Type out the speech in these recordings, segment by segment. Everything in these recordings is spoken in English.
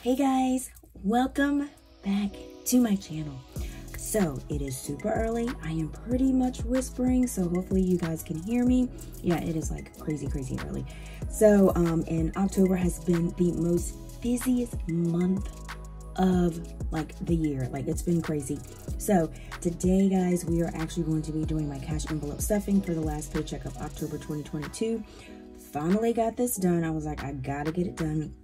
Hey guys, welcome back to my channel. So it is super early. I am pretty much whispering, so hopefully you guys can hear me. Yeah, it is like crazy early. So and October has been the most busiest month of like the year. Like, it's been crazy. So today guys, we are actually going to be doing my cash envelope stuffing for the last paycheck of October 2022. Finally got this done. I was like, I gotta get it done.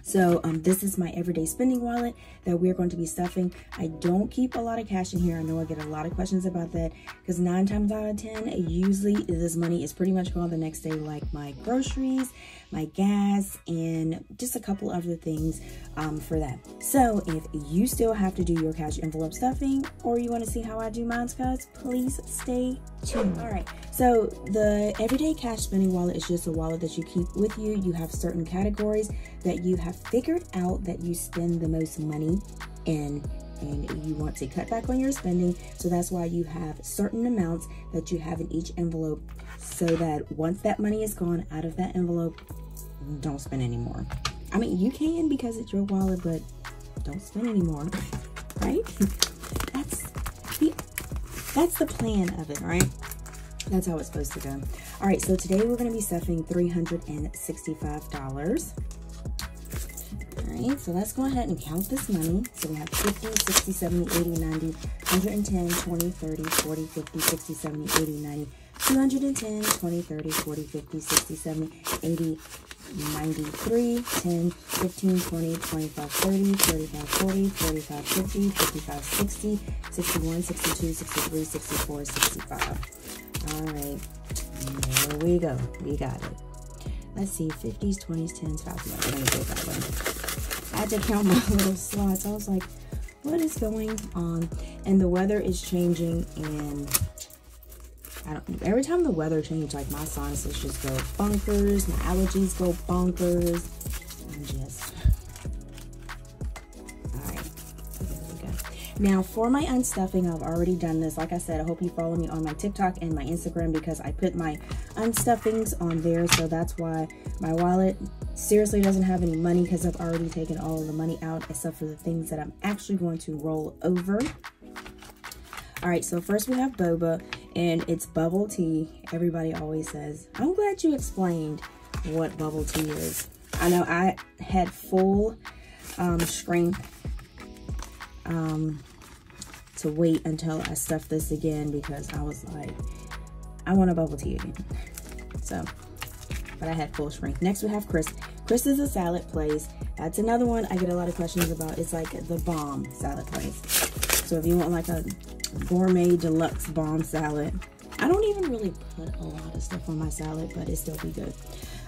So this is my everyday spending wallet that we're going to be stuffing. I don't keep a lot of cash in here. I know I get a lot of questions about that because 9 times out of 10, usually this money is pretty much gone the next day, like my groceries, my gas, and just a couple other things for that. So if you still have to do your cash envelope stuffing, or you want to see how I do mine, guys, please stay tuned. All right, so the everyday cash spending wallet is just a wallet that you keep with you. You have certain categories that you have figured out that you spend the most money in, and you want to cut back on your spending. So that's why you have certain amounts that you have in each envelope, so that once that money is gone out of that envelope, don't spend anymore. I mean, you can because it's your wallet, but don't spend anymore, right? That's the plan of it, right? That's how it's supposed to go. All right, so today we're going to be stuffing $365. All right, so let's go ahead and count this money. So we have 50, 60, 70, 80, 90, 110, 20, 30, 40, 50, 60, 70, 80, 90, 210, 20, 30, 40, 50, 60, 70, 80, 93, 10, 15, 20, 25, 30, 35, 40, 45, 50, 55, 60, 61, 62, 63, 64, 65. All right, there we go. We got it. Let's see, 50s, 20s, 10s, 5s. Let me do it that way. I had to count my little slots. I was like, what is going on? And the weather is changing, and every time the weather changes, like my sinuses just go bonkers, my allergies go bonkers. I'm just, all right, there we go. Now for my unstuffing, I've already done this. Like I said, I hope you follow me on my TikTok and my Instagram because I put my unstuffings on there. So that's why my wallet seriously doesn't have any money, because I've already taken all of the money out except for the things that I'm actually going to roll over. All right, so first we have boba, and it's bubble tea. Everybody always says, I'm glad you explained what bubble tea is. I know I had full strength to wait until I stuffed this again, because I was like, I want a bubble tea again. So, but I had full strength. Next we have Chris. Chris is a salad place. That's another one I get a lot of questions about. It's like the bomb salad place. So if you want like a gourmet deluxe bomb salad, I don't even really put a lot of stuff on my salad, but it still be good.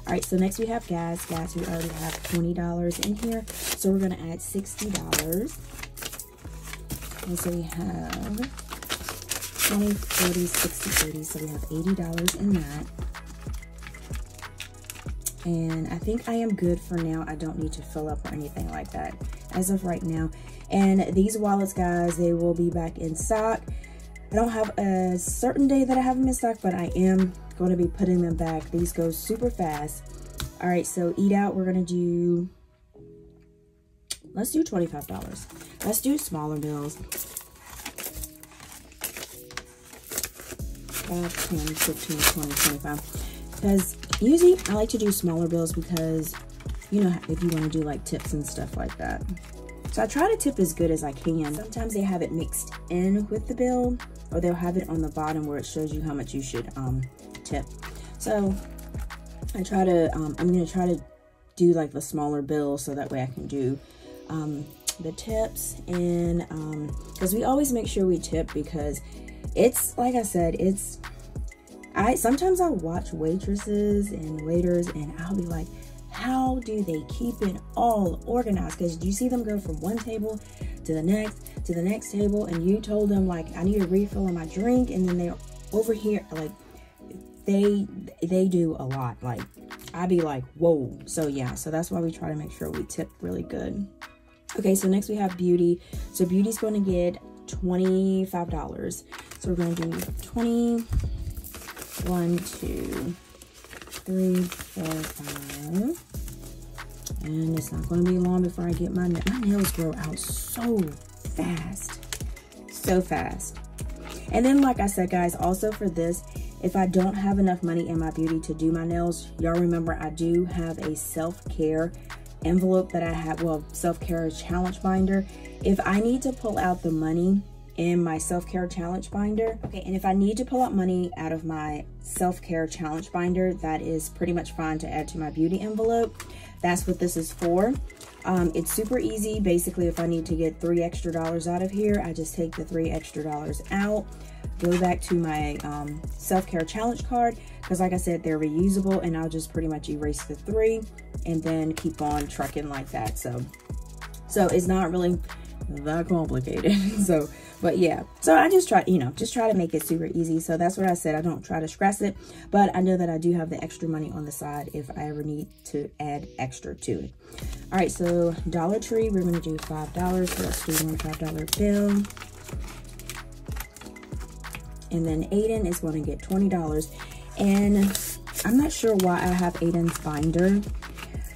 All right, so next we have gas. Gas, we already have $20 in here, so we're gonna add $60. And so we have 20, 40, 60, 30, so we have $80 in that. And I think I am good for now. I don't need to fill up or anything like that as of right now. And these wallets, guys, they will be back in stock. I don't have a certain day that I have them in stock, but I am going to be putting them back. These go super fast. All right, so eat out, we're going to do, let's do $25. Let's do smaller bills. 5, 10, 15, 20, 25. Because usually I like to do smaller bills because, you know, if you want to do like tips and stuff like that. So I try to tip as good as I can. Sometimes they have it mixed in with the bill, or they'll have it on the bottom where it shows you how much you should tip. So I try to, I'm going to try to do like the smaller bills so that way I can do the tips. And because we always make sure we tip, because it's, like I said, it's, sometimes I'll watch waitresses and waiters and I'll be like, how do they keep it all organized? Because you see them go from one table to the next table, and you told them like, I need a refill on my drink, and then they're over here, like they do a lot. Like, I'd be like, whoa. So yeah, so that's why we try to make sure we tip really good. Okay, so next we have beauty. So beauty's going to get $25. So we're going to do 20, 1, 2, 3, 4, 5, And it's not going to be long before I get my nails grow out so fast. So fast. And then, like I said, guys, also for this, if I don't have enough money in my beauty to do my nails, y'all remember I do have a self-care envelope that I have, well, self-care challenge binder. If I need to pull out the money in my self-care challenge binder, okay, and if I need to pull out money out of my self-care challenge binder, that is pretty much fine to add to my beauty envelope. That's what this is for. It's super easy. Basically, if I need to get $3 extra out of here, I just take the $3 extra out, go back to my self-care challenge card, because like I said, they're reusable, and I'll just pretty much erase the 3 and then keep on trucking like that. So it's not really that complicated. So, but yeah, so I just try, you know, just try to make it super easy. So that's what I said. I don't try to stress it, but I know that I do have the extra money on the side if I ever need to add extra to it. All right, so Dollar Tree, we're going to do $5. So let's do one $5 bill. And then Aiden is going to get $20. And I'm not sure why I have Aiden's binder,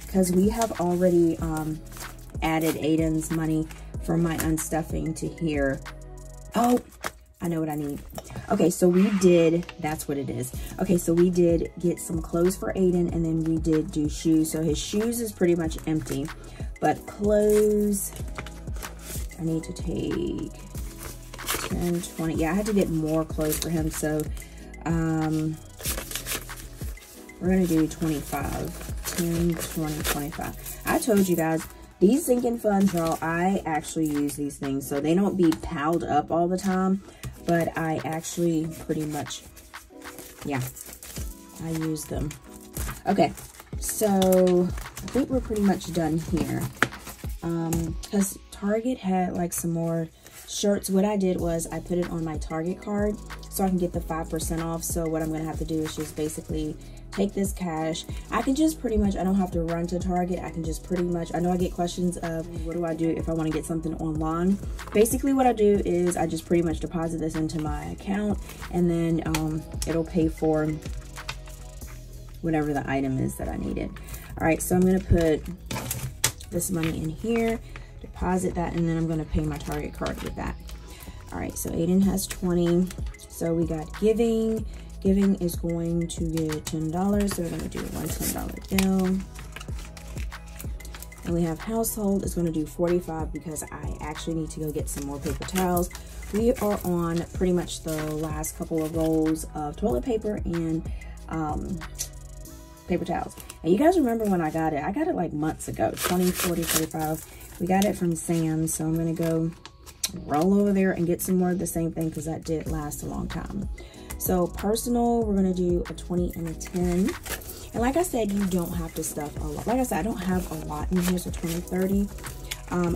because we have already added Aiden's money from my unstuffing to here. Oh, I know what I need. Okay, so we did, that's what it is. Okay, so we did get some clothes for Aiden, and then we did do shoes. So his shoes is pretty much empty, but clothes, I need to take 10, 20. Yeah, I had to get more clothes for him. So we're gonna do 25, 10, 20, 25. I told you guys, these sinking funds, y'all, I actually use these things. So they don't be piled up all the time, but I actually pretty much, yeah, I use them. Okay, so I think we're pretty much done here. Because Target had like some more shirts. What I did was I put it on my Target card so I can get the 5% off. So what I'm going to have to do is just basically take this cash. I can just pretty much, I don't have to run to Target. I can just pretty much, I know I get questions of what do I do if I want to get something online. Basically what I do is I just pretty much deposit this into my account, and then it'll pay for whatever the item is that I needed. All right, so I'm going to put this money in here, deposit that, and then I'm going to pay my Target card with that. All right, so Aiden has 20. So we got giving. Giving is going to get $10, so we're going to do one $10 bill. And we have household is going to do 45 because I actually need to go get some more paper towels. We are on pretty much the last couple of rolls of toilet paper and paper towels. And you guys remember when I got it? I got it like months ago, 20, 40, 45. We got it from Sam's, so I'm going to go roll over there and get some more of the same thing because that did last a long time. So personal, we're going to do a 20 and a 10. And like I said, you don't have to stuff a lot. Like I said, I don't have a lot in here, so 20, 30.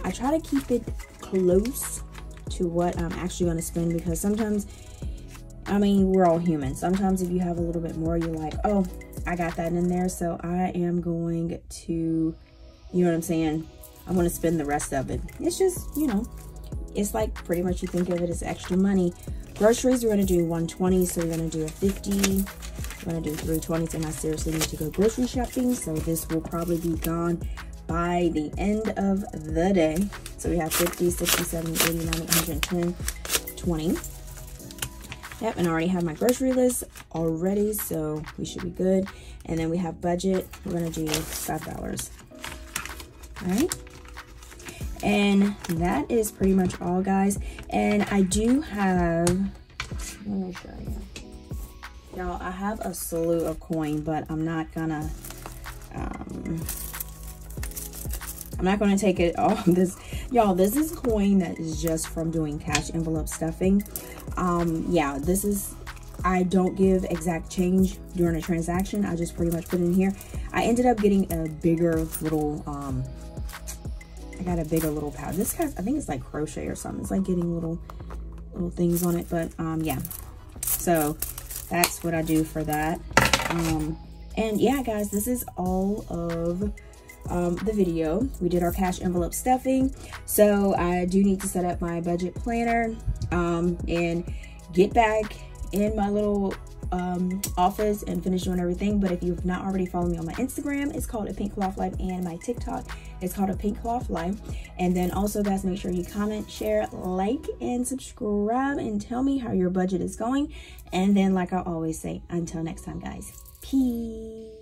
I try to keep it close to what I'm actually going to spend, because sometimes, I mean, we're all human. Sometimes if you have a little bit more, you're like, oh, I got that in there. So I am going to, you know what I'm saying? I'm going to spend the rest of it. It's just, you know, it's like pretty much you think of it as extra money. Groceries, we're going to do 120, so we're going to do a 50. We're going to do 320s, and I seriously need to go grocery shopping, so this will probably be gone by the end of the day. So we have 50, 60, 70, 80, 90, 110, 20. Yep, and I already have my grocery list already, so we should be good. And then we have budget. We're going to do $5. All right. And that is pretty much all, guys. And I do have, let me show you. Y'all, I have a slew of coin, but I'm not gonna take it all. This, y'all, this is coin that is just from doing cash envelope stuffing. Yeah, this is, I don't give exact change during a transaction. I just pretty much put it in here. I ended up getting a bigger little, I got a bigger little pouch. This has, I think it's like crochet or something. It's like getting little things on it, but yeah. So that's what I do for that. And yeah, guys, this is all of the video. We did our cash envelope stuffing. So I do need to set up my budget planner and get back in my little office and finish doing everything. But if you've not already followed me on my Instagram, it's called 𝗗𝗓𝗡𝗧, and my TikTok is called 𝗗𝗓𝗡𝗧. And then also, guys, make sure you comment, share, like, and subscribe, and tell me how your budget is going. And then, like I always say, until next time, guys, peace.